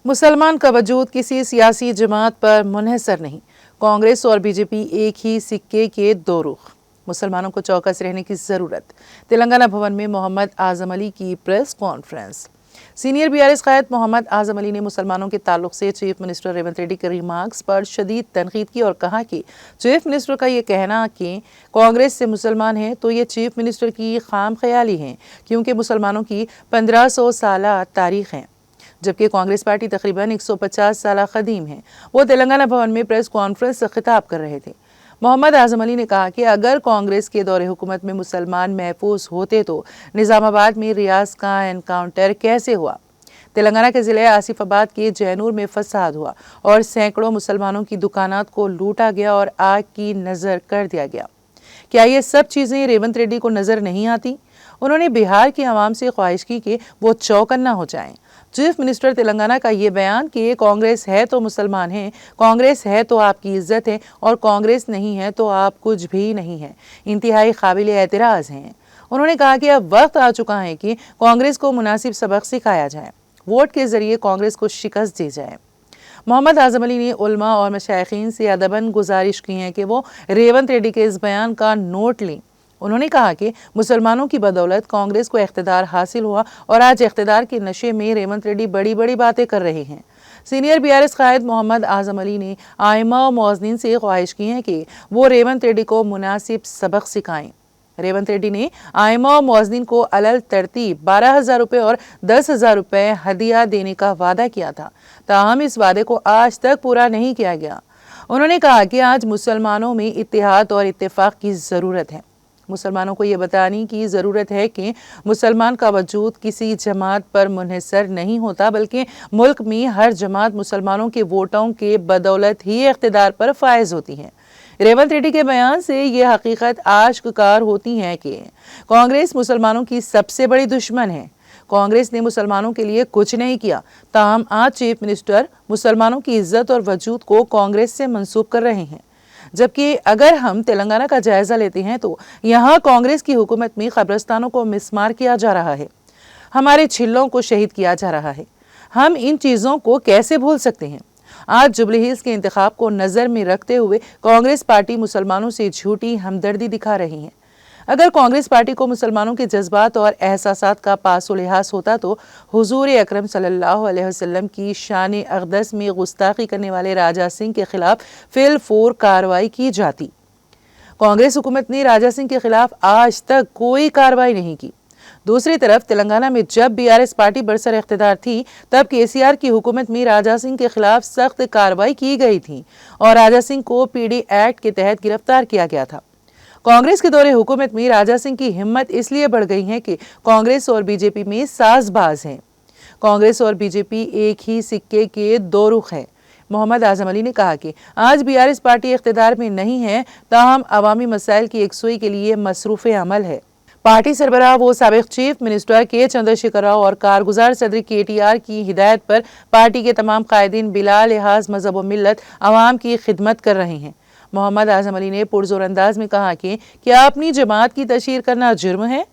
मुसलमान का वजूद किसी सियासी जमात पर मुनहसर नहीं। कांग्रेस और बीजेपी एक ही सिक्के के दो रुख। मुसलमानों को चौकस रहने की जरूरत। तेलंगाना भवन में मोहम्मद आजम अली की प्रेस कॉन्फ्रेंस। सीनियर बीआरएस कायद मोहम्मद आजम अली ने मुसलमानों के ताल्लुक से चीफ मिनिस्टर रेवंत रेड्डी के रिमार्क्स पर शदीद तनकीद की और कहा कि चीफ मिनिस्टर का ये कहना कि कांग्रेस से मुसलमान हैं तो ये चीफ मिनिस्टर की खाम ख्याली है, क्योंकि मुसलमानों की 1500 साल तारीख है, जबकि कांग्रेस पार्टी तकरीबन 150 साल कदीम है। वो तेलंगाना भवन में प्रेस कॉन्फ्रेंस से खिताब कर रहे थे। मोहम्मद आजम अली ने कहा कि अगर कांग्रेस के दौरे हुकूमत में मुसलमान महफूज होते तो निजामाबाद में रियाज का एनकाउंटर कैसे हुआ, तेलंगाना के ज़िले आसिफाबाद के जैनूर में फसाद हुआ और सैकड़ों मुसलमानों की दुकानात को लूटा गया और आग की नज़र कर दिया गया। क्या ये सब चीज़ें रेवंत रेड्डी को नज़र नहीं आती? उन्होंने बिहार की आवाम से ख्वाहिश की कि वो चौकन्ना हो जाएं। चीफ मिनिस्टर तेलंगाना का ये बयान कि कांग्रेस है तो मुसलमान हैं, कांग्रेस है तो आपकी इज्जत है और कांग्रेस नहीं है तो आप कुछ भी नहीं है, इंतहाई काबिल एतराज़ हैं। उन्होंने कहा कि अब वक्त आ चुका है कि कांग्रेस को मुनासिब सबक सिखाया जाए, वोट के जरिए कांग्रेस को शिकस्त दी जाए। मोहम्मद आजम अली ने उलमा और मशाइखीन से अदबन गुजारिश की है कि वो रेवंत रेड्डी के इस बयान का नोट लें। उन्होंने कहा कि मुसलमानों की बदौलत कांग्रेस को इख्तिदार हासिल हुआ और आज इख्तिदार के नशे में रेवंत रेड्डी बड़ी बड़ी बातें कर रहे हैं। सीनियर बीआरएस कायद मोहम्मद आजम अली ने आइमा और मौज़नीन से ख्वाहिश की है कि वो रेवंत रेड्डी को मुनासिब सबक सिखाएं। रेवंत रेड्डी ने आइमा और मौज़नीन को अलल तरतीब 12,000 रुपये और 10,000 रुपये हदिया देने का वादा किया था, ताहम इस वादे को आज तक पूरा नहीं किया गया। उन्होंने कहा कि आज मुसलमानों में इत्तेहाद और इत्तेफाक की ज़रूरत है। मुसलमानों को ये बताने की ज़रूरत है कि मुसलमान का वजूद किसी जमात पर मुनहसर नहीं होता, बल्कि मुल्क में हर जमात मुसलमानों के वोटों के बदौलत ही इख्तिदार पर फायज होती है। रेवंत रेड्डी के बयान से ये हकीकत आश्कार होती है कि कांग्रेस मुसलमानों की सबसे बड़ी दुश्मन है। कांग्रेस ने मुसलमानों के लिए कुछ नहीं किया, ताहम आज चीफ मिनिस्टर मुसलमानों की इज्जत और वजूद को कांग्रेस से मंसूब कर रहे हैं। जबकि अगर हम तेलंगाना का जायजा लेते हैं तो यहाँ कांग्रेस की हुकूमत में कब्रिस्तानों को मिसमार किया जा रहा है, हमारे छिल्लों को शहीद किया जा रहा है। हम इन चीज़ों को कैसे भूल सकते हैं? आज जुबली हिल्स के इंतखाब को नज़र में रखते हुए कांग्रेस पार्टी मुसलमानों से झूठी हमदर्दी दिखा रही है। अगर कांग्रेस पार्टी को मुसलमानों के जज्बात और एहसासात का पासो लिहाज होता तो हुजूर अकरम सल्लल्लाहु अलैहि वसल्लम की शान अक़दस में गुस्ताखी करने वाले राजा सिंह के खिलाफ फिलफोर कार्रवाई की जाती। कांग्रेस हुकूमत ने राजा सिंह के खिलाफ आज तक कोई कार्रवाई नहीं की। दूसरी तरफ तेलंगाना में जब बीआरएस पार्टी बरसर इख्तिदार थी तब केसीआर की हुकूमत में राजा सिंह के खिलाफ सख्त कार्रवाई की गई थी और राजा सिंह को पीडी एक्ट के तहत गिरफ्तार किया गया था। कांग्रेस के दौरे हुकूमत में राजा सिंह की हिम्मत इसलिए बढ़ गई है कि कांग्रेस और बीजेपी में साजबाज हैं। कांग्रेस और बीजेपी एक ही सिक्के के दो रुख हैं। मोहम्मद आजम अली ने कहा कि आज बीआरएस पार्टी इख्तिदार में नहीं है, ताहम अवामी मसाइल की यकसुई के लिए मसरूफ़ अमल है। पार्टी सरबराह वो साबिक चीफ मिनिस्टर के चंद्रशेखर राव और कारगुजार सदर केटीआर की हिदायत पर पार्टी के तमाम कायदीन बिला लिहाज मजहब व मिल्लत अवाम की खिदमत कर रहे हैं। मोहम्मद आजम अली ने पुरजोर अंदाज में कहा कि क्या अपनी जमात की तशहीर करना जुर्म है?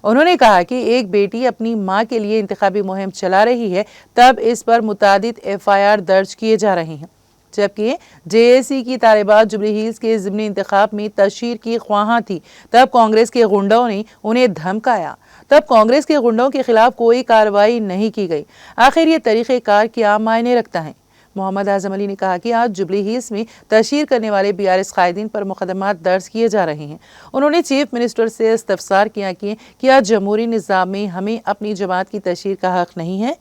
उन्होंने कहा कि एक बेटी अपनी मां के लिए इंतखाबी मुहिम चला रही है, तब इस पर मुतादिद FIR दर्ज किए जा रहे हैं। जबकि JAC की तालिबात जुबली हिल्स के ज़िमनी इंतखाब में तशहीर की ख्वाहां थी, तब कांग्रेस के गुंडों ने उन्हें धमकाया, तब कांग्रेस के गुंडों के खिलाफ कोई कार्रवाई नहीं की गई। आखिर ये तरीक़ेकार क्या मायने रखता है? मोहम्मद आजम अली ने कहा कि आज जुबली हिल्स में तशहीर करने वाले बीआरएस कायदीन पर मुकदमात दर्ज किए जा रहे हैं। उन्होंने चीफ मिनिस्टर से इस्तफसार किया कि क्या जमहूरी निज़ाम में हमें अपनी जमात की तशहीर का हक नहीं है?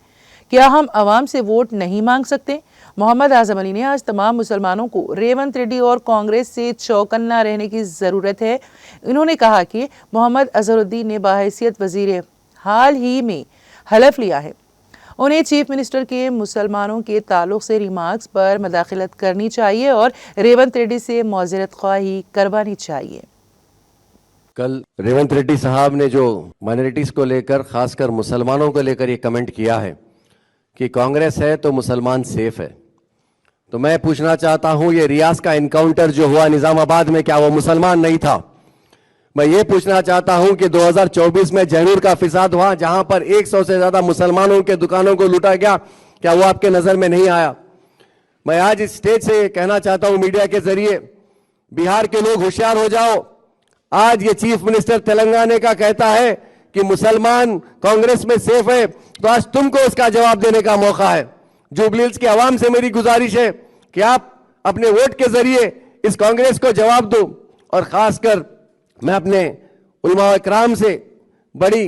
क्या हम अवाम से वोट नहीं मांग सकते? मोहम्मद आजम अली ने आज तमाम मुसलमानों को रेवंत रेड्डी और कांग्रेस से चौकन्ना रहने की ज़रूरत है। इन्होंने कहा कि मोहम्मद अजहरुद्दीन ने बाहैसियत वज़ीर हाल ही में हलफ लिया है, उन्हें चीफ मिनिस्टर के मुसलमानों के ताल्लुक से रिमार्क्स पर मदाखलत करनी चाहिए और रेवंत रेड्डी से मौज़रत ख्वाही करवानी चाहिए। कल रेवंत रेड्डी साहब ने जो माइनॉरिटीज को लेकर, खासकर मुसलमानों को लेकर ये कमेंट किया है कि कांग्रेस है तो मुसलमान सेफ है, तो मैं पूछना चाहता हूं, ये रियाज का एनकाउंटर जो हुआ निजामाबाद में, क्या वो मुसलमान नहीं था? मैं ये पूछना चाहता हूं कि 2024 में जैनूर का फिसाद हुआ, जहां पर 100 से ज्यादा मुसलमानों के दुकानों को लूटा गया, क्या वो आपके नजर में नहीं आया? मैं आज इस स्टेज से कहना चाहता हूं मीडिया के जरिए, बिहार के लोग होशियार हो जाओ। आज ये चीफ मिनिस्टर तेलंगाना का कहता है कि मुसलमान कांग्रेस में सेफ है, तो आज तुमको उसका जवाब देने का मौका है। जुबली हिल्स की आवाम से मेरी गुजारिश है कि आप अपने वोट के जरिए इस कांग्रेस को जवाब दो। और खासकर मैं अपने उलमा इकराम से बड़ी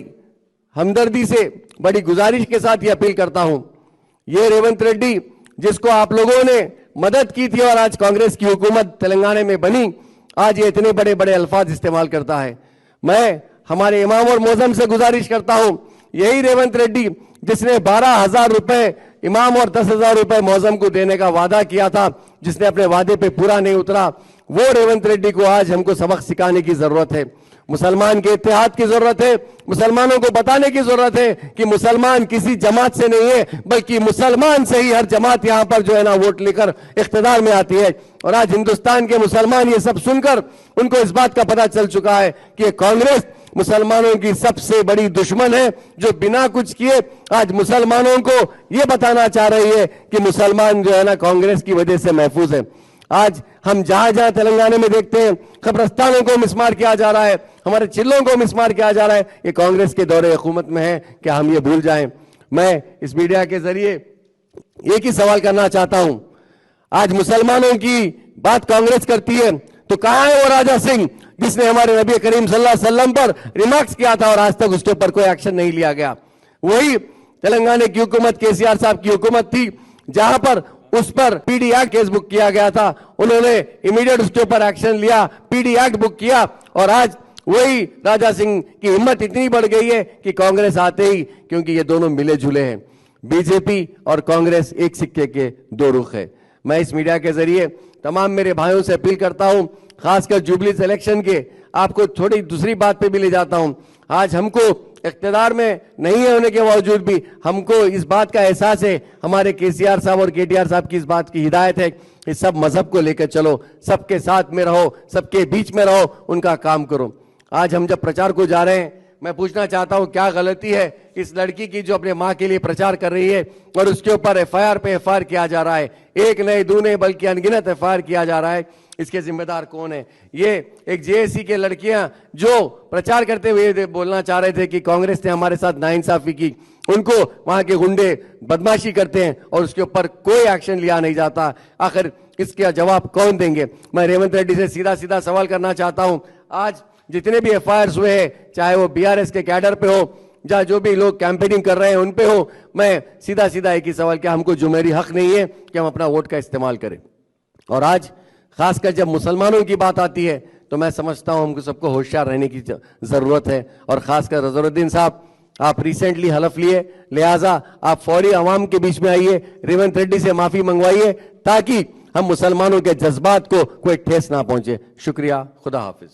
हमदर्दी से, बड़ी गुजारिश के साथ ये अपील करता हूं, ये रेवंत रेड्डी जिसको आप लोगों ने मदद की थी और आज कांग्रेस की हुकूमत तेलंगाना में बनी, आज ये इतने बड़े बड़े अल्फाज इस्तेमाल करता है। मैं हमारे इमाम और मौजम से गुजारिश करता हूं, यही रेवंत रेड्डी जिसने 12,000 रुपए इमाम और 10,000 रुपए मौजम को देने का वादा किया था, जिसने अपने वादे पे पूरा नहीं उतरा, वो रेवंत रेड्डी को आज हमको सबक सिखाने की जरूरत है। मुसलमान के इत्तेहाद की जरूरत है। मुसलमानों को बताने की जरूरत है कि मुसलमान किसी जमात से नहीं है, बल्कि मुसलमान से ही हर जमात यहां पर जो है ना वोट लेकर इख्तिदार में आती है। और आज हिंदुस्तान के मुसलमान ये सब सुनकर उनको इस बात का पता चल चुका है कि कांग्रेस मुसलमानों की सबसे बड़ी दुश्मन है, जो बिना कुछ किए आज मुसलमानों को यह बताना चाह रही है कि मुसलमान जो है ना कांग्रेस की वजह से महफूज है। आज हम जहां जहां तेलंगाना में देखते हैं कब्रस्तानों को मिसमार किया जा रहा है, हमारे चिल्लों को मिसमार किया जा रहा है, ये कांग्रेस के दौरे हुकूमत में है। क्या हम ये भूल जाएं? मैं इस मीडिया के जरिए एक ही सवाल करना चाहता हूं, आज मुसलमानों की बात कांग्रेस करती है तो कहां है वो राजा सिंह जिसने हमारे नबी करीम सल्लल्लाहु अलैहि वसल्लम पर रिमार्क्स किया था और आज तक उसके ऊपर कोई एक्शन नहीं लिया गया? वही तेलंगाना की हुकूमत, केसीआर साहब की हुकूमत थी, जहां पर उस पर पीडी एक्ट केस बुक किया गया था। उन्होंने इमीडिएट उसके ऊपर एक्शन लिया, पीडी एक्ट बुक किया, और आज वही राजा सिंह की हिम्मत इतनी बढ़ गई है कि कांग्रेस आते ही, क्योंकि ये दोनों मिले जुले हैं, बीजेपी और कांग्रेस एक सिक्के के दो रुख है। मैं इस मीडिया के जरिए तमाम मेरे भाइयों से अपील करता हूं, खासकर जुबली इलेक्शन के, आपको थोड़ी दूसरी बात पे भी ले जाता हूं। आज हमको इख्तिदार में नहीं होने के बावजूद भी हमको इस बात का एहसास है, हमारे केसीआर साहब और केटीआर साहब की इस बात की हिदायत है कि सब मजहब को लेकर चलो, सबके साथ में रहो, सबके बीच में रहो, उनका काम करो। आज हम जब प्रचार को जा रहे हैं, मैं पूछना चाहता हूं क्या गलती है इस लड़की की जो अपने मां के लिए प्रचार कर रही है और उसके ऊपर एफआईआर पे एफआईआर किया जा रहा है, एक नहीं दो नहीं बल्कि अनगिनत एफआईआर किया जा रहा है। इसके जिम्मेदार कौन है? ये एक जेएसी के लड़कियां जो प्रचार करते हुए बोलना चाह रहे थे कि कांग्रेस ने हमारे साथ नाइंसाफी की, उनको वहां के गुंडे बदमाशी करते हैं और उसके ऊपर कोई एक्शन लिया नहीं जाता। आखिर इसका जवाब कौन देंगे? मैं रेवंत रेड्डी से सीधा सीधा सवाल करना चाहता हूं, आज जितने भी एफआईआर हुए हैं, चाहे वो बीआरएस के कैडर पे हो, या जो भी लोग कैंपेनिंग कर रहे हैं उन पे हो, मैं सीधा सीधा एक ही सवाल, क्या हमको जुमेरी हक नहीं है कि हम अपना वोट का इस्तेमाल करें? और आज खासकर जब मुसलमानों की बात आती है तो मैं समझता हूं हमको सबको होशियार रहने की जरूरत है। और खासकर अजहरुद्दीन साहब, आप रिसेंटली हलफ लिए, लिहाजा आप फौरी आवाम के बीच में आइए, रेवंत रेड्डी से माफी मंगवाइए, ताकि हम मुसलमानों के जज्बात को कोई ठेस ना पहुंचे। शुक्रिया, खुदा हाफिज।